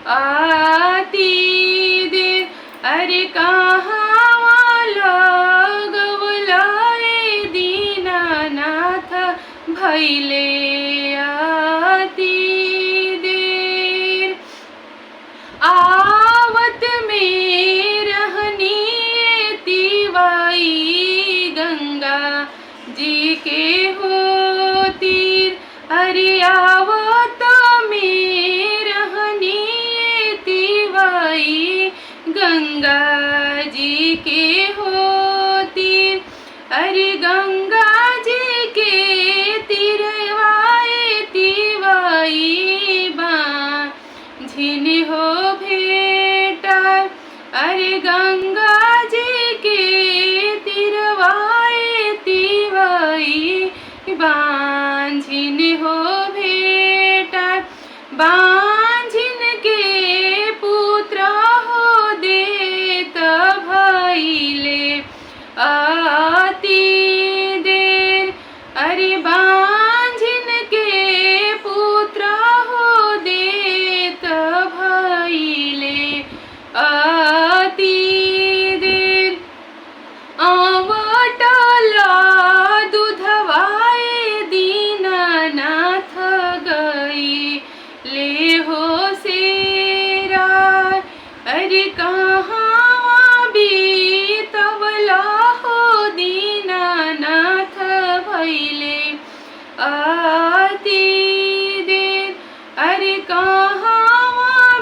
आती देर अरे कहाँ लगवलाए दीनानाथ भैले आती देर। आवत में रहनी तिवाई गंगा जी के हो तीर अरे आवत में रहनी तिवाई गंगा जी के हो तीर अरे गंगा जी के तिरवाए तिवाई बांझिन हो भेटा अरे गंगा जी के तिरवाए तिवाई बांझिन हो भेटा। बांझिन के पुत्र हो देत भैले आती देर अरे बांझिन के पुत्र हो देत भैले आती देर। आवटला दूधवाए दीनानाथ गई ले हो सेरा अरे कहाँ बीतवला हो दीनानाथ भैले आती देर अरे कहाँ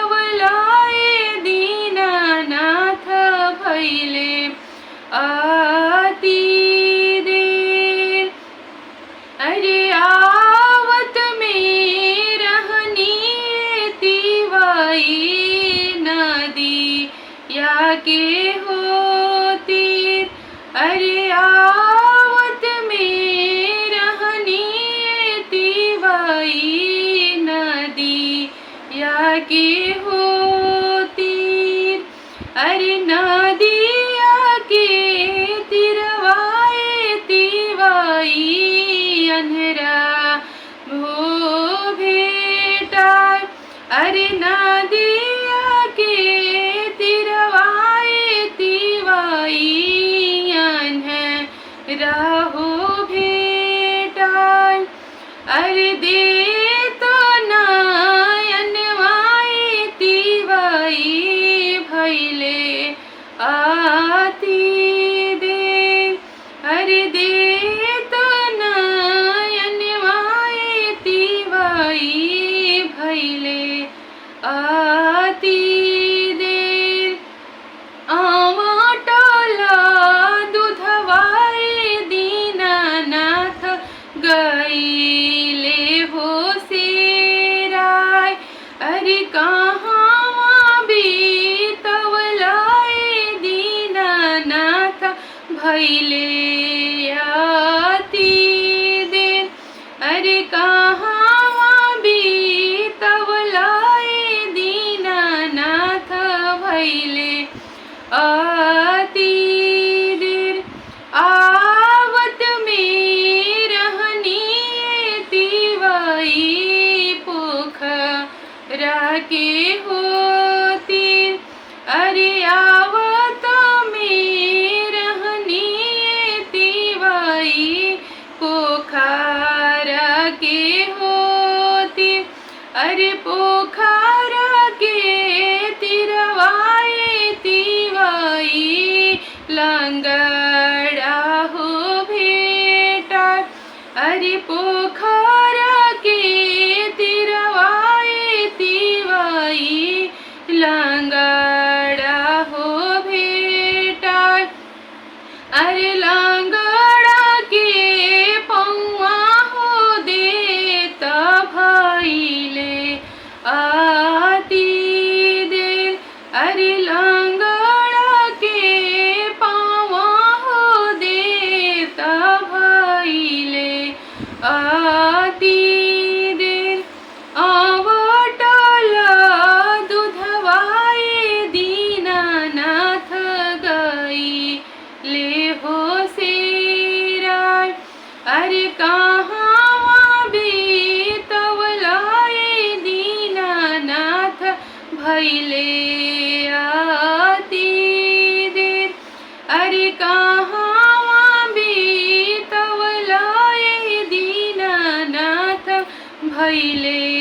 बीतवलाए दीनानाथ भैले आती देर अरे आवत में रहनी तिवाई नदी या के होती अरे आवत में रहनी तिवाई नदी या के होती अरे नदिया के तिरवाए तिवाई अन्हरा भो भेटा अरे नदिया के तिरवाए तिवाई अन्हरा हो भेटा अरे देत नयनवाए तिवाई भैले आती देर अरे देत नयनवाए तिवाई भैले आती देर। आवटला दूधवाए दीनानाथ गईले हो सेराय अरे कहाँ बीतवलाए दीनानाथ भैले आती देर अरे कहाँ बीतवलाए दीनानाथ भैले आती देर। आवत में रहनी तिवाई पोखरा के होती अरे आवत में रहनी तिवाई पोखरा के होती अरे पोखरा के तिरवाए तिवाई लंगड़ा हो भेटा अरे पोखरा के तिरवाए तिवाई लंगड़ा हो भेटा अरे लंगड़ा के पौआ हो देत भैले आती देर अरे लंगड़ा के पावा हो देत भैले आती देर। आवटला दूधवाए दीनानाथ गई ले हो सेरा अरे कहाँ बीतवलाए दीनानाथ भैले आती देर, अरे कहाँ बीतवला ये दीनानाथ भैले